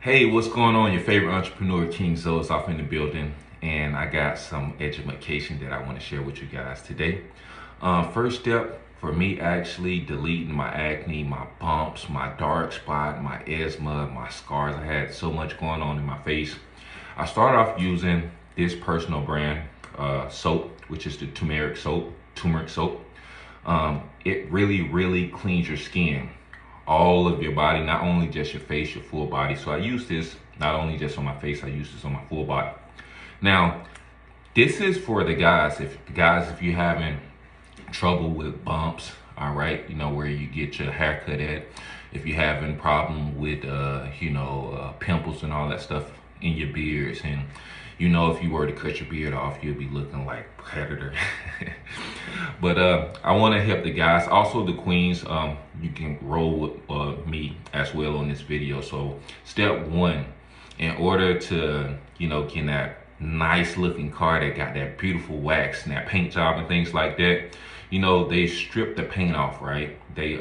Hey, what's going on? Your favorite entrepreneur, King Zoe, is off in the building, and I got some education that I want to share with you guys today. First step for me actually deleting my acne, my bumps, my dark spot, my eczema, my scars. I had so much going on in my face. I started off using this personal brand soap, which is the tumeric soap. It really cleans your skin, all of your body, not only just your face, your full body. So I use this not only just on my face, I use this on my full body. Now, this is for the guys. If you're having trouble with bumps, all right, you know, where you get your haircut at, if you're having problem with pimples and all that stuff in your beards, and you know, if you were to cut your beard off, you'll be looking like Predator. But I want to help the guys, also the queens. You can roll with me as well on this video. So step one, in order to get that nice looking car that got that beautiful wax and that paint job and things like that, they strip the paint off, right? They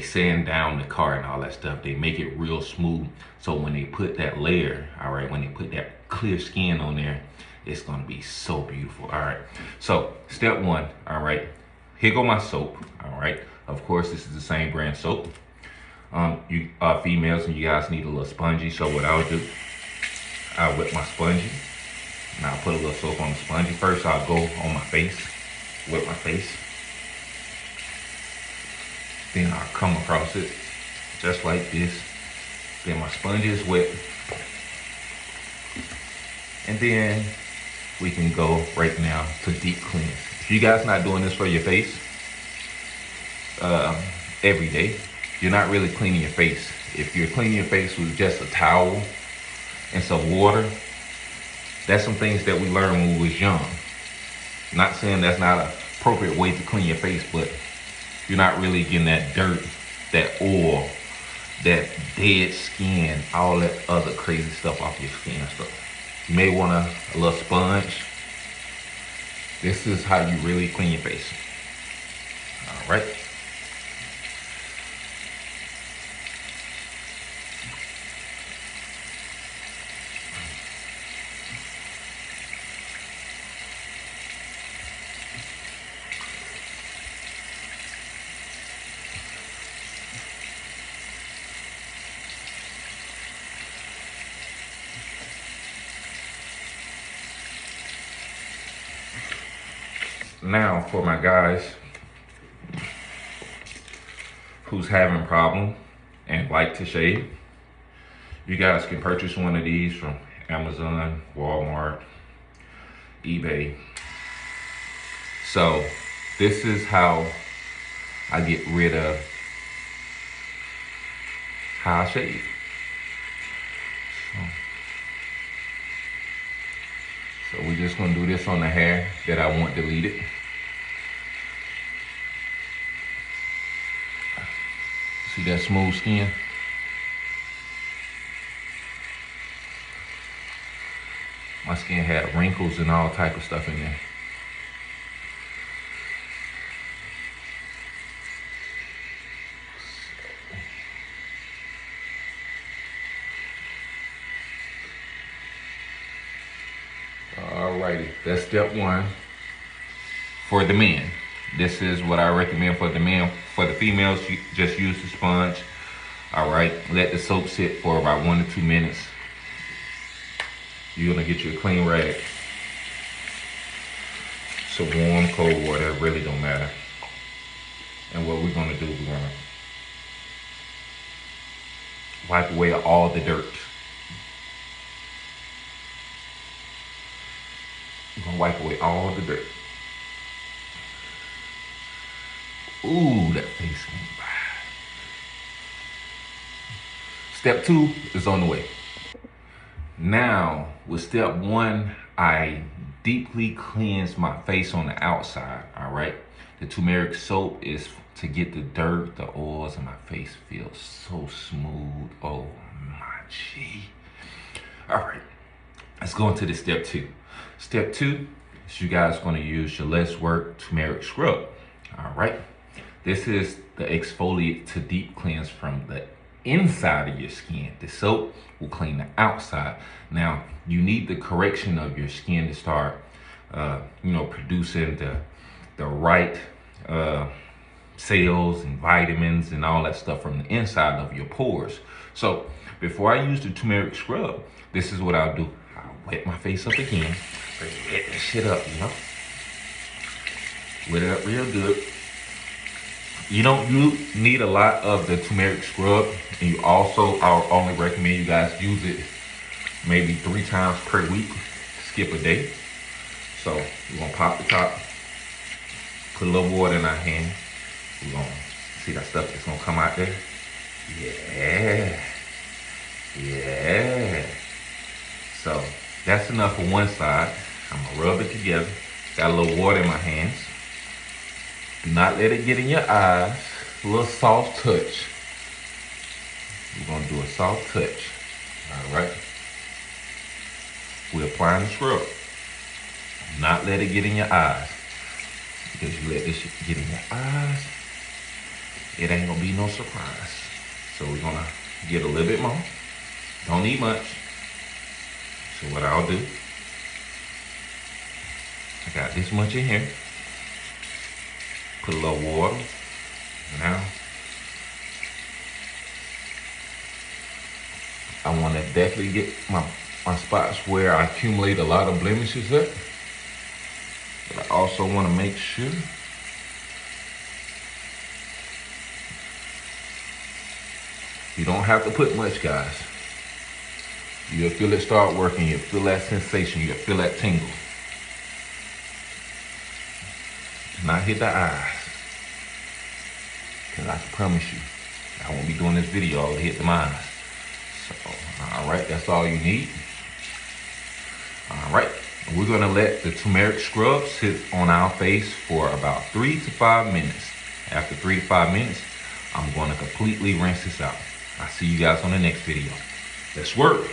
sand down the car and all that stuff. They make it real smooth. So when they put that layer, all right, when they put that clear skin on there, it's gonna be so beautiful. All right, so step one, all right, here go my soap. All right, of course, this is the same brand soap. You females and you guys need a little spongy. So what I'll do, I'll wet my spongy and I'll put a little soap on the spongy. First, I'll go on my face, wet my face. Then I'll come across it just like this. Then my sponge is wet. And then we can go right now to deep cleanse. If you guys not doing this for your face every day, you're not really cleaning your face. If you're cleaning your face with just a towel and some water, that's some things that we learned when we was young. Not saying that's not an appropriate way to clean your face, but you're not really getting that dirt, that oil, that dead skin, all that other crazy stuff off your skin. So you may want a little sponge. This is how you really clean your face. All right. Now for my guys who's having problem and like to shave, you guys can purchase one of these from Amazon, Walmart, eBay. So this is how I get rid of how I shave. So we're just gonna do this on the hair that I want deleted. See that smooth skin? My skin had wrinkles and all type of stuff in there. Alrighty, that's step one for the men. This is what I recommend for the men. For the females, you just use the sponge. All right, let the soap sit for about 1 to 2 minutes. You're gonna get you a clean rag. So warm, cold water, it really don't matter. And what we're gonna do, we're gonna wipe away all the dirt. We're gonna wipe away all the dirt. Ooh, that face ain't bad. Step two is on the way. Now, with step one, I deeply cleanse my face on the outside, all right? The turmeric soap is to get the dirt, the oils, and my face feels so smooth. Oh my gee. All right, let's go into the step two. Step two is you guys gonna use your Let's Work turmeric scrub, all right? This is the exfoliate to deep cleanse from the inside of your skin. The soap will clean the outside. Now, you need the correction of your skin to start, producing the right cells and vitamins and all that stuff from the inside of your pores. So before I use the turmeric scrub, this is what I'll do. I'll wet my face up again, wet that shit up, wet it up real good. You don't need a lot of the turmeric scrub, and you also, I'll only recommend you guys use it maybe 3 times per week, skip a day. So we're gonna pop the top, put a little water in our hand. We're gonna see that stuff that's gonna come out there. Yeah. So that's enough for one side. I'm gonna rub it together. Got a little water in my hands. Do not let it get in your eyes. A little soft touch. We're gonna do a soft touch. All right. We're applying the scrub. Do not let it get in your eyes. Because you let this shit get in your eyes, it ain't gonna be no surprise. So we're gonna get a little bit more. Don't need much. So what I'll do, I got this much in here. Put a little water. Now, I want to definitely get my spots where I accumulate a lot of blemishes at. But I also want to make sure you don't have to put much, guys. You'll feel it start working. You'll feel that sensation. You'll feel that tingle. Not hit the eyes. Because I can promise you, I won't be doing this video to hit the eyes. So, all right, that's all you need. All right, we're gonna let the turmeric scrub sit on our face for about 3 to 5 minutes. After 3 to 5 minutes, I'm gonna completely rinse this out. I'll see you guys on the next video. Let's work.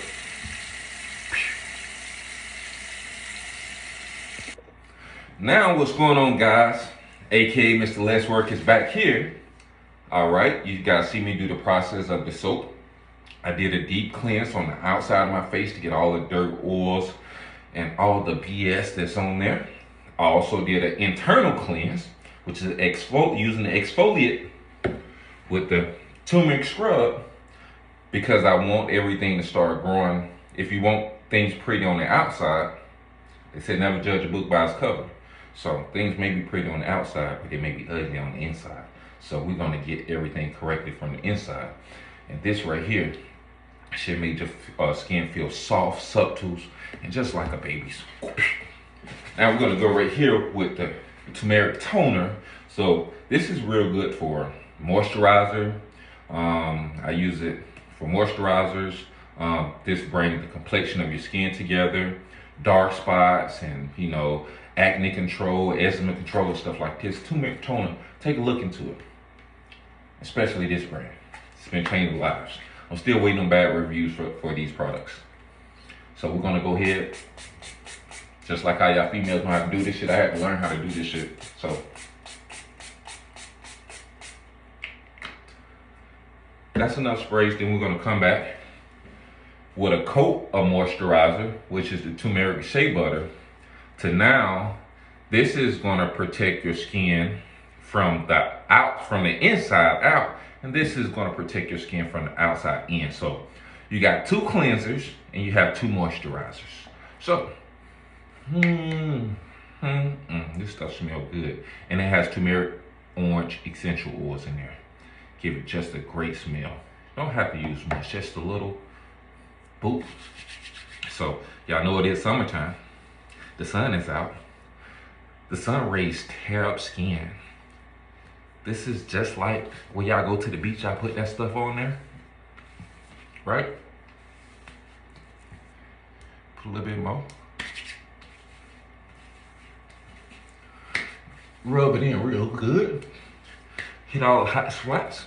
Now what's going on, guys? AKA Mr. Less Work is back here. All right, you guys see me do the process of the soap. I did a deep cleanse on the outside of my face to get all the dirt, oils, and all the BS that's on there. I also did an internal cleanse, which is using the exfoliate with the turmeric scrub, because I want everything to start growing. If you want things pretty on the outside, they said never judge a book by its cover. So things may be pretty on the outside, but they may be ugly on the inside. So we're gonna get everything corrected from the inside. And this right here should make your skin feel soft, supple, and just like a baby's. Now we're gonna go right here with the turmeric toner. So this is real good for moisturizer. I use it for moisturizers. This brings the complexion of your skin together, dark spots, and acne control, eczema control, and stuff like this. Turmeric toner, take a look into it. Especially this brand. It's been changing lives. I'm still waiting on bad reviews for these products. So we're gonna go ahead, just like how y'all females know how to do this shit, I had to learn how to do this shit. So that's enough sprays. Then we're gonna come back with a coat of moisturizer, which is the turmeric shea butter. To now, this is gonna protect your skin from the inside out, and this is gonna protect your skin from the outside in. So you got 2 cleansers and you have 2 moisturizers. So, this stuff smells good. And it has turmeric orange essential oils in there. Give it just a great smell. Don't have to use much, just a little boop. So y'all know it is summertime. The sun is out. The sun rays tear up skin. This is just like when y'all go to the beach, y'all put that stuff on there, right? Put a little bit more. Rub it in real good. Hit all the hot spots.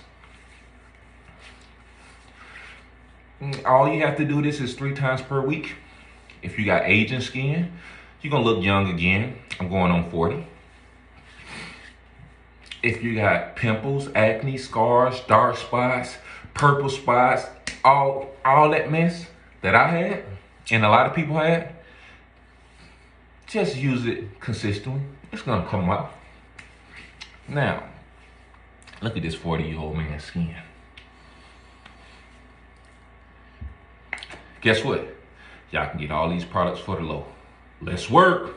All you have to do this is 3 times per week. If you got aging skin, you're gonna look young again. I'm going on 40. If you got pimples, acne, scars, dark spots, purple spots, all that mess that I had and a lot of people had, just use it consistently. It's gonna come out. Now, look at this 40-year-old man's skin. Guess what? Y'all can get all these products for the low. Let's work.